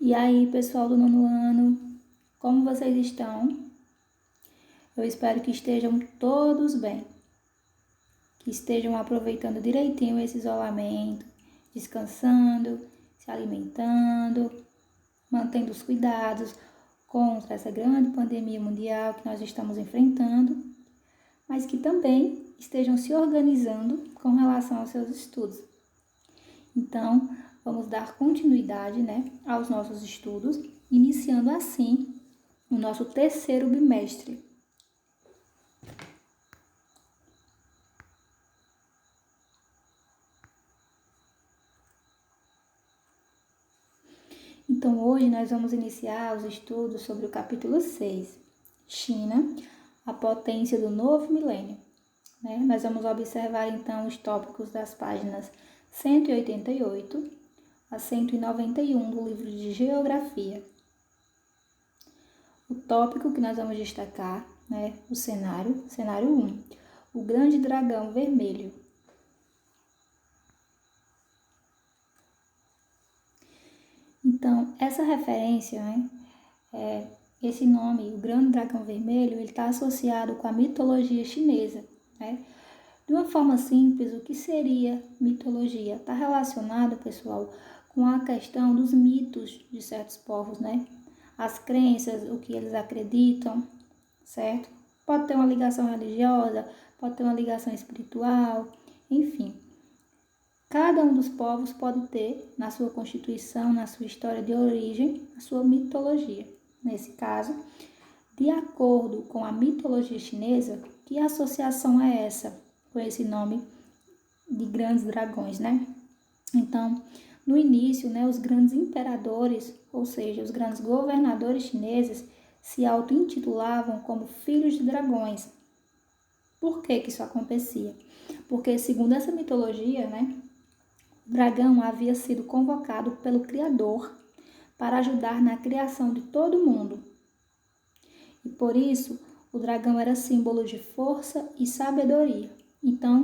E aí, pessoal do 9º ano, como vocês estão? Eu espero que estejam todos bem, que estejam aproveitando direitinho esse isolamento, descansando, se alimentando, mantendo os cuidados contra essa grande pandemia mundial que nós estamos enfrentando, mas que também estejam se organizando com relação aos seus estudos. Então, vamos dar continuidade, aos nossos estudos, iniciando assim o nosso 3º bimestre. Então, hoje nós vamos iniciar os estudos sobre o capítulo 6, China, a potência do novo milênio. Nós vamos observar, então, os tópicos das páginas 188 a 191 do livro de Geografia. O tópico que nós vamos destacar, o cenário 1, o grande dragão vermelho. Então, essa referência, esse nome, o grande dragão vermelho, ele está associado com a mitologia chinesa. De uma forma simples, o que seria mitologia? Está relacionado, pessoal, com a questão dos mitos de certos povos, As crenças, o que eles acreditam, certo? Pode ter uma ligação religiosa, pode ter uma ligação espiritual, enfim. Cada um dos povos pode ter, na sua constituição, na sua história de origem, a sua mitologia. Nesse caso, de acordo com a mitologia chinesa, que associação é essa com esse nome de grandes dragões, Então, no início, os grandes imperadores, ou seja, os grandes governadores chineses, se auto-intitulavam como filhos de dragões. Por que isso acontecia? Porque, segundo essa mitologia, o dragão havia sido convocado pelo Criador para ajudar na criação de todo mundo. E por isso, o dragão era símbolo de força e sabedoria. Então,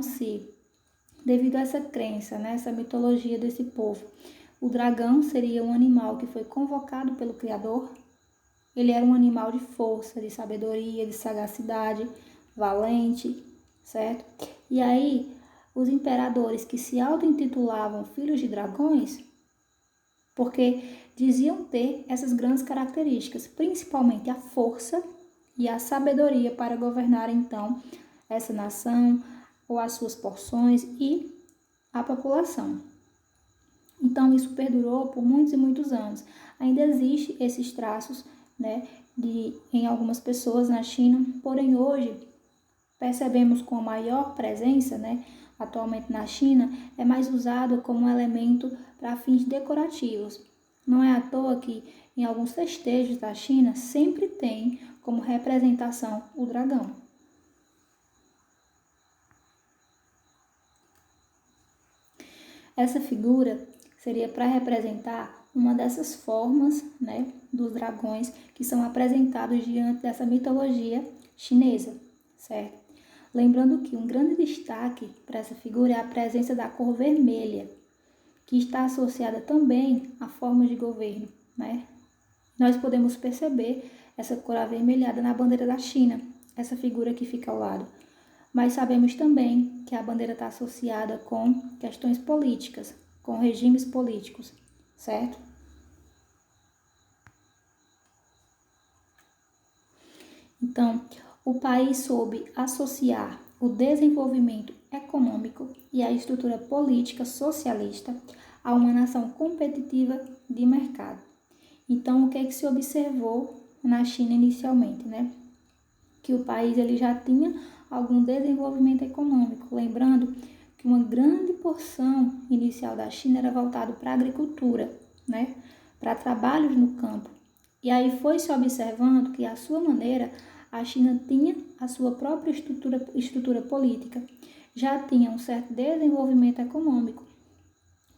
devido a essa crença, essa mitologia desse povo, o dragão seria um animal que foi convocado pelo Criador. Ele era um animal de força, de sabedoria, de sagacidade, valente, certo? E aí, os imperadores que se auto-intitulavam filhos de dragões, porque diziam ter essas grandes características, principalmente a força e a sabedoria para governar, então, essa nação ou as suas porções e a população. Então, isso perdurou por muitos e muitos anos. Ainda existem esses traços, em algumas pessoas na China, porém hoje percebemos com maior presença, atualmente na China, é mais usado como elemento para fins decorativos. Não é à toa que em alguns festejos da China sempre tem como representação o dragão. Essa figura seria para representar uma dessas formas, dos dragões que são apresentados diante dessa mitologia chinesa, certo? Lembrando que um grande destaque para essa figura é a presença da cor vermelha, que está associada também à forma de governo, Nós podemos perceber essa cor avermelhada na bandeira da China, essa figura que fica ao lado. Mas sabemos também que a bandeira está associada com questões políticas, com regimes políticos, certo? Então, o país soube associar o desenvolvimento econômico e a estrutura política socialista a uma nação competitiva de mercado. Então, o que é que se observou na China inicialmente, Que o país ele já tinha algum desenvolvimento econômico. Lembrando que uma grande porção inicial da China era voltada para a agricultura, para trabalhos no campo. E aí foi se observando que, à sua maneira, a China tinha a sua própria estrutura política, já tinha um certo desenvolvimento econômico.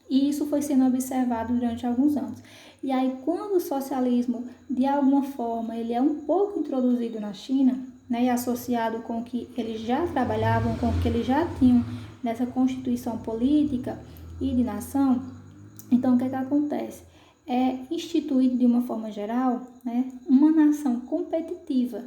E isso foi sendo observado durante alguns anos. E aí, quando o socialismo, de alguma forma, ele é um pouco introduzido na China, e associado com o que eles já trabalhavam, com o que eles já tinham nessa constituição política e de nação, então o que é que acontece? é instituído de uma forma geral, né, uma nação competitiva,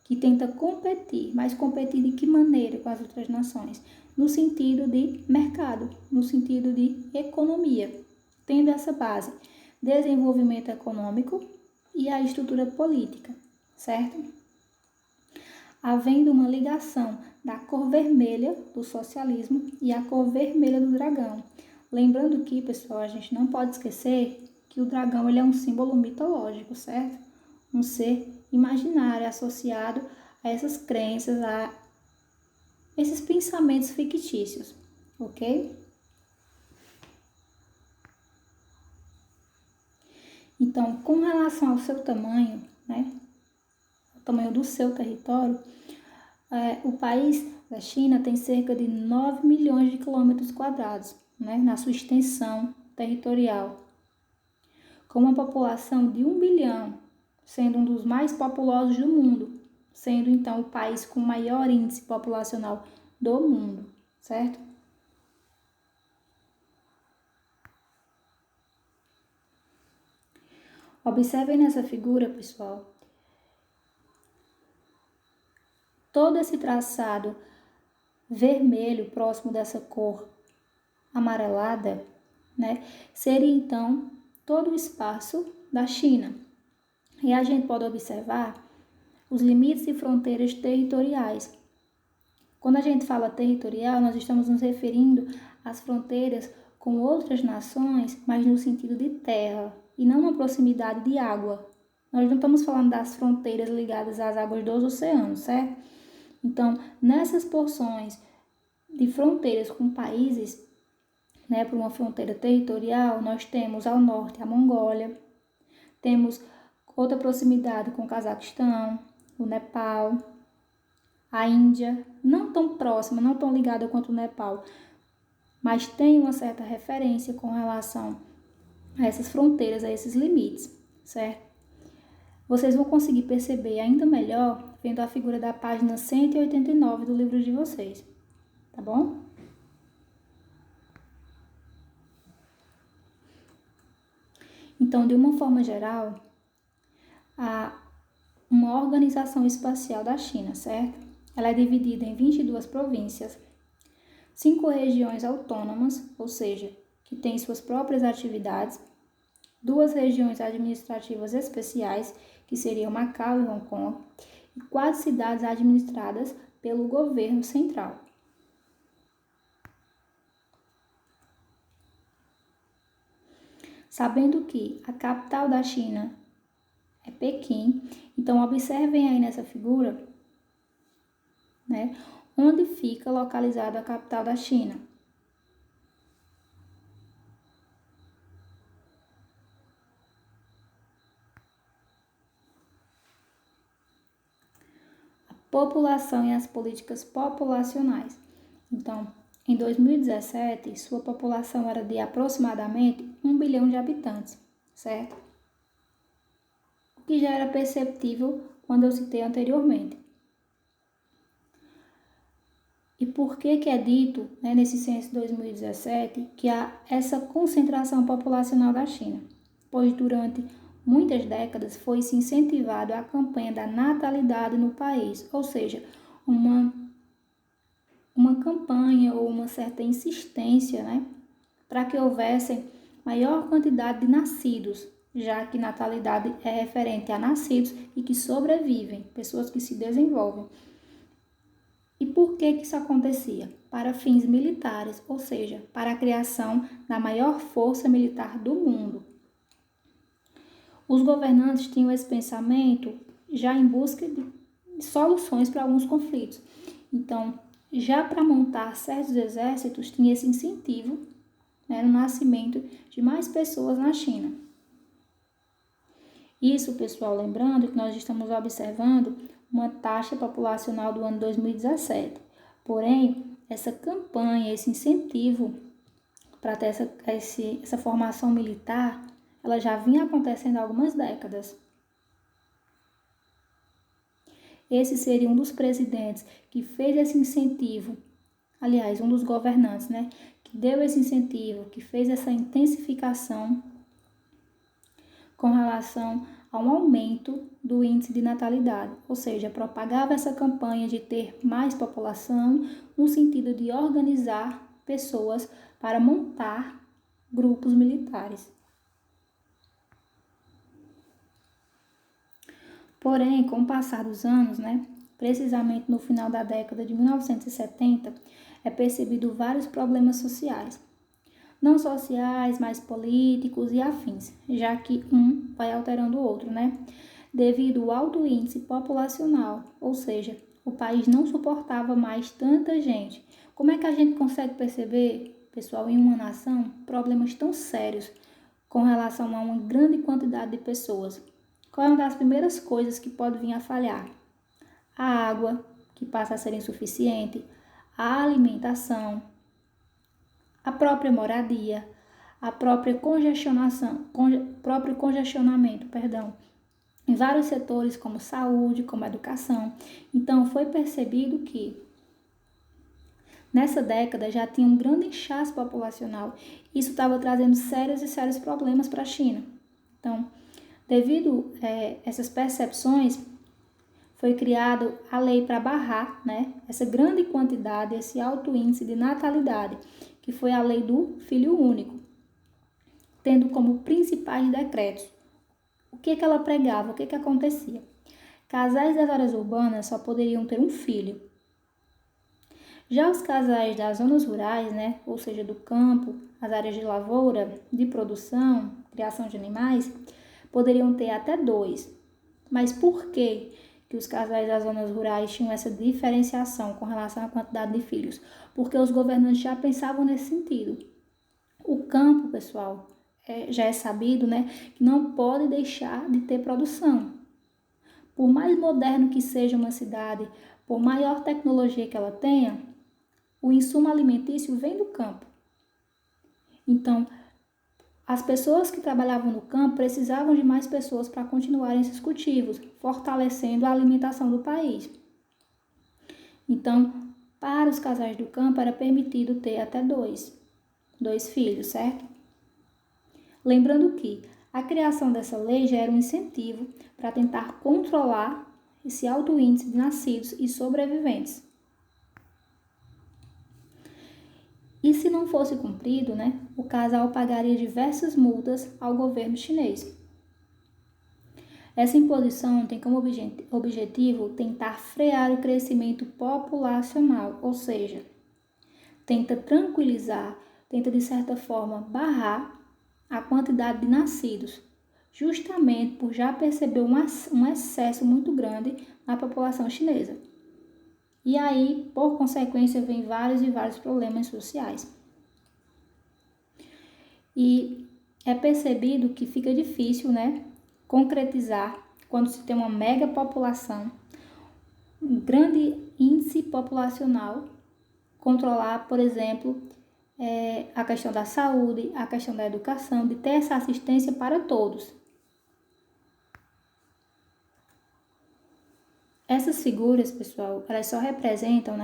que tenta competir, mas competir de que maneira com as outras nações? No sentido de mercado, no sentido de economia, tendo essa base, desenvolvimento econômico e a estrutura política, certo? Havendo uma ligação da cor vermelha do socialismo e a cor vermelha do dragão. Lembrando que, pessoal, a gente não pode esquecer que o dragão ele é um símbolo mitológico, certo? Um ser imaginário associado a essas crenças, a esses pensamentos fictícios, ok? Então, com relação ao seu tamanho, né? O tamanho do seu território, o país da China tem cerca de 9 milhões de quilômetros quadrados, né, na sua extensão territorial, com uma população de 1 bilhão, sendo um dos mais populosos do mundo, sendo então o país com maior índice populacional do mundo, certo? Observem nessa figura, pessoal, todo esse traçado vermelho próximo dessa cor amarelada, né, seria então todo o espaço da China. E a gente pode observar os limites e fronteiras territoriais. Quando a gente fala territorial, nós estamos nos referindo às fronteiras com outras nações, mas no sentido de terra e não na proximidade de água. Nós não estamos falando das fronteiras ligadas às águas dos oceanos, certo? Então, nessas porções de fronteiras com países, né, por uma fronteira territorial, nós temos ao norte a Mongólia, temos outra proximidade com o Cazaquistão, o Nepal, a Índia, não tão próxima, não tão ligada quanto o Nepal, mas tem uma certa referência com relação a essas fronteiras, a esses limites, certo? Vocês vão conseguir perceber ainda melhor vendo a figura da página 189 do livro de vocês, tá bom? Então, de uma forma geral, há uma organização espacial da China, certo? Ela é dividida em 22 províncias, 5 regiões autônomas, ou seja, que têm suas próprias atividades, 2 regiões administrativas especiais, que seriam Macau e Hong Kong, e 4 cidades administradas pelo governo central. Sabendo que a capital da China é Pequim, então observem aí nessa figura, né, onde fica localizada a capital da China. A população e as políticas populacionais. Então, em 2017, sua população era de aproximadamente 1 bilhão de habitantes, certo? O que já era perceptível quando eu citei anteriormente. E por que é dito, né, nesse censo 2017, que há essa concentração populacional da China? Pois durante muitas décadas foi-se incentivado a campanha da natalidade no país, ou seja, uma campanha ou uma certa insistência, né, para que houvesse maior quantidade de nascidos, já que natalidade é referente a nascidos e que sobrevivem, pessoas que se desenvolvem. E por que isso acontecia? Para fins militares, ou seja, para a criação da maior força militar do mundo. Os governantes tinham esse pensamento já em busca de soluções para alguns conflitos. Então, já para montar certos exércitos, tinha esse incentivo, né, no nascimento de mais pessoas na China. Isso, pessoal, lembrando que nós estamos observando uma taxa populacional do ano 2017. Porém, essa campanha, esse incentivo para ter essa formação militar, ela já vinha acontecendo há algumas décadas. Esse seria um dos presidentes que fez esse incentivo, aliás, um dos governantes, né, que deu esse incentivo, que fez essa intensificação com relação a um aumento do índice de natalidade, ou seja, propagava essa campanha de ter mais população no sentido de organizar pessoas para montar grupos militares. Porém, com o passar dos anos, precisamente no final da década de 1970, é percebido vários problemas sociais. Não sociais, mas políticos e afins, já que um vai alterando o outro, Devido ao alto índice populacional, ou seja, o país não suportava mais tanta gente. Como é que a gente consegue perceber, pessoal, em uma nação, problemas tão sérios com relação a uma grande quantidade de pessoas? Qual é uma das primeiras coisas que pode vir a falhar? A água, que passa a ser insuficiente, a alimentação, a própria moradia, a própria próprio congestionamento, em vários setores como saúde, como educação. Então, foi percebido que nessa década já tinha um grande inchaço populacional. Isso estava trazendo sérios problemas para a China. Então, devido a essas percepções, foi criado a lei para barrar essa grande quantidade, esse alto índice de natalidade, que foi a lei do filho único, tendo como principais decretos. O que ela pregava? O que acontecia? Casais das áreas urbanas só poderiam ter um filho. Já os casais das zonas rurais, ou seja, do campo, as áreas de lavoura, de produção, criação de animais, poderiam ter até 2. Mas por que os casais das zonas rurais tinham essa diferenciação com relação à quantidade de filhos? Porque os governantes já pensavam nesse sentido. O campo, pessoal, já é sabido, que não pode deixar de ter produção. Por mais moderno que seja uma cidade, por maior tecnologia que ela tenha, o insumo alimentício vem do campo. Então, as pessoas que trabalhavam no campo precisavam de mais pessoas para continuarem esses cultivos, fortalecendo a alimentação do país. Então, para os casais do campo era permitido ter até 2 filhos, certo? Lembrando que a criação dessa lei já era um incentivo para tentar controlar esse alto índice de nascidos e sobreviventes. E se não fosse cumprido, o casal pagaria diversas multas ao governo chinês. Essa imposição tem como objetivo tentar frear o crescimento populacional, ou seja, tenta tranquilizar, tenta de certa forma barrar a quantidade de nascidos, justamente por já perceber um excesso muito grande na população chinesa. E aí, por consequência, vem vários problemas sociais. E é percebido que fica difícil, concretizar quando se tem uma mega população, um grande índice populacional, controlar, por exemplo, a questão da saúde, a questão da educação, de ter essa assistência para todos. Essas figuras, pessoal, elas só representam,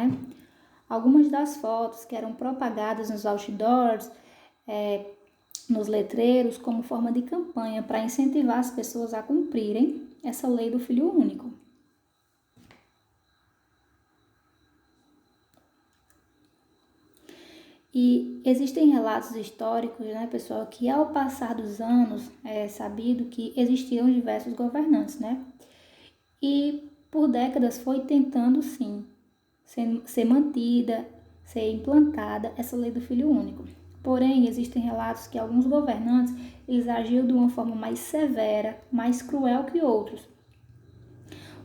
algumas das fotos que eram propagadas nos outdoors, nos letreiros, como forma de campanha para incentivar as pessoas a cumprirem essa lei do filho único. E existem relatos históricos, pessoal, que ao passar dos anos é sabido que existiram diversos governantes, E por décadas foi tentando, sim, ser mantida, ser implantada essa lei do filho único. Porém, existem relatos que alguns governantes eles agiam de uma forma mais severa, mais cruel que outros.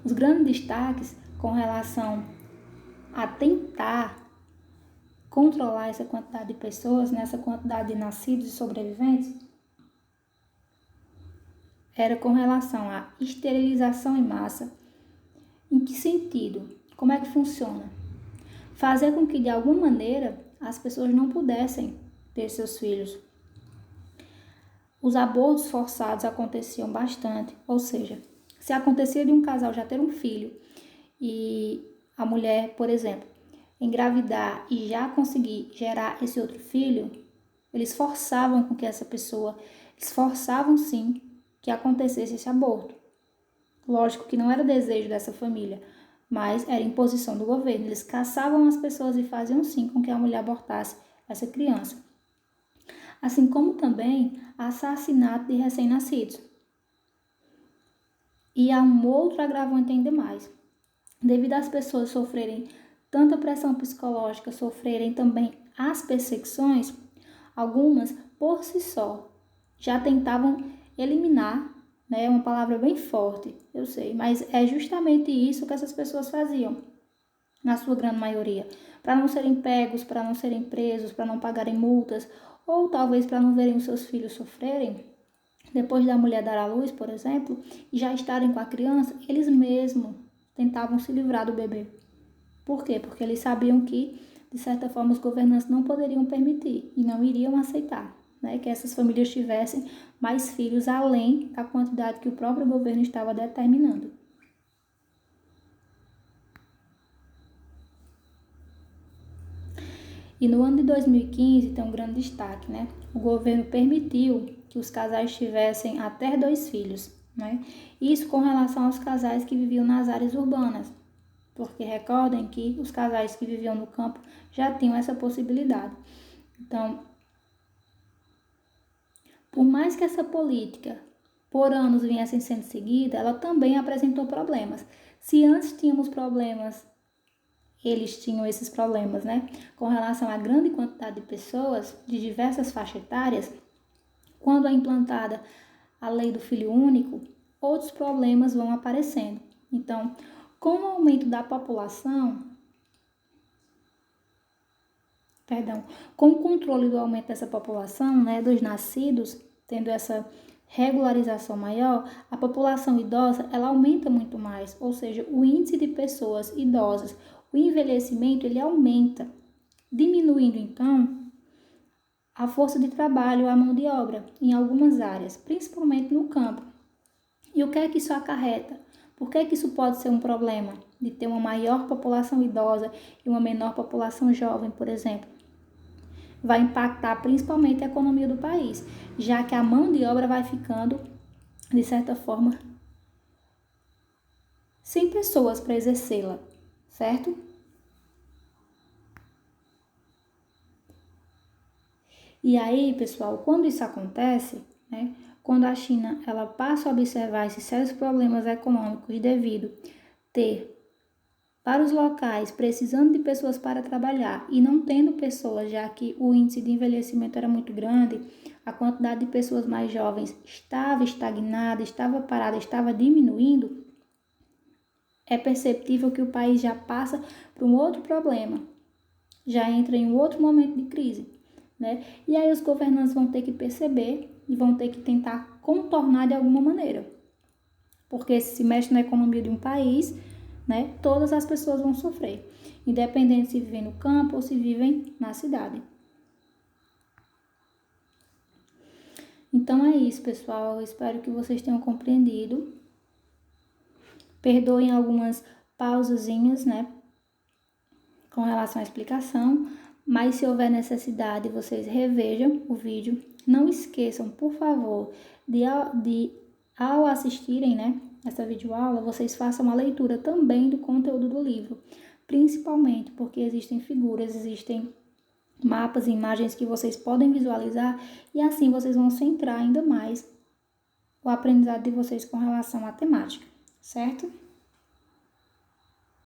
Os grandes destaques com relação a tentar controlar essa quantidade de pessoas, essa quantidade de nascidos e sobreviventes, era com relação à esterilização em massa. Em que sentido? Como é que funciona? Fazer com que, de alguma maneira, as pessoas não pudessem ter seus filhos. Os abortos forçados aconteciam bastante, ou seja, se acontecia de um casal já ter um filho e a mulher, por exemplo, engravidar e já conseguir gerar esse outro filho, eles forçavam com que essa pessoa, eles forçavam sim que acontecesse esse aborto. Lógico que não era desejo dessa família, mas era imposição do governo. Eles caçavam as pessoas e faziam sim com que a mulher abortasse essa criança. Assim como também assassinato de recém-nascidos. E há um outro agravante ainda mais. Devido às pessoas sofrerem tanta pressão psicológica, sofrerem também as perseguições, algumas, por si só, já tentavam eliminar, né? É uma palavra bem forte, eu sei, mas é justamente isso que essas pessoas faziam, na sua grande maioria, para não serem pegos, para não serem presos, para não pagarem multas, ou talvez para não verem os seus filhos sofrerem, depois da mulher dar à luz, por exemplo, e já estarem com a criança, eles mesmos tentavam se livrar do bebê. Por quê? Porque eles sabiam que, de certa forma, os governantes não poderiam permitir e não iriam aceitar, né, que essas famílias tivessem mais filhos além da quantidade que o próprio governo estava determinando. E no ano de 2015 tem um grande destaque, né? O governo permitiu que os casais tivessem até 2 filhos, né? Isso com relação aos casais que viviam nas áreas urbanas, porque recordem que os casais que viviam no campo já tinham essa possibilidade. Então, por mais que essa política por anos viesse sendo seguida, ela também apresentou problemas. Se antes tínhamos problemas, eles tinham esses problemas, né? Com relação à grande quantidade de pessoas de diversas faixas etárias, quando é implantada a lei do filho único, outros problemas vão aparecendo. Então, com o aumento da população, com o controle do aumento dessa população, né, dos nascidos, tendo essa regularização maior, a população idosa ela aumenta muito mais, ou seja, o índice de pessoas idosas, o envelhecimento ele aumenta, diminuindo então a força de trabalho, a mão de obra em algumas áreas, principalmente no campo. E o que é que isso acarreta? Por que é que isso pode ser um problema de ter uma maior população idosa e uma menor população jovem, por exemplo? Vai impactar principalmente a economia do país, já que a mão de obra vai ficando, de certa forma, sem pessoas para exercê-la, certo? E aí, pessoal, quando isso acontece, né, quando a China ela passa a observar esses sérios problemas econômicos devido ter para os locais precisando de pessoas para trabalhar e não tendo pessoas, já que o índice de envelhecimento era muito grande, a quantidade de pessoas mais jovens estava estagnada, estava parada, estava diminuindo, é perceptível que o país já passa por um outro problema, já entra em um outro momento de crise, né? E aí os governantes vão ter que perceber e vão ter que tentar contornar de alguma maneira, porque se mexe na economia de um país, né, todas as pessoas vão sofrer, independente se vivem no campo ou se vivem na cidade. Então é isso, pessoal. Eu espero que vocês tenham compreendido. Perdoem algumas pausazinhas, né, com relação à explicação, mas se houver necessidade, vocês revejam o vídeo. Não esqueçam, por favor, de ao assistirem, né, essa videoaula, vocês façam uma leitura também do conteúdo do livro, principalmente porque existem figuras, existem mapas e imagens que vocês podem visualizar e assim vocês vão centrar ainda mais o aprendizado de vocês com relação à temática, certo?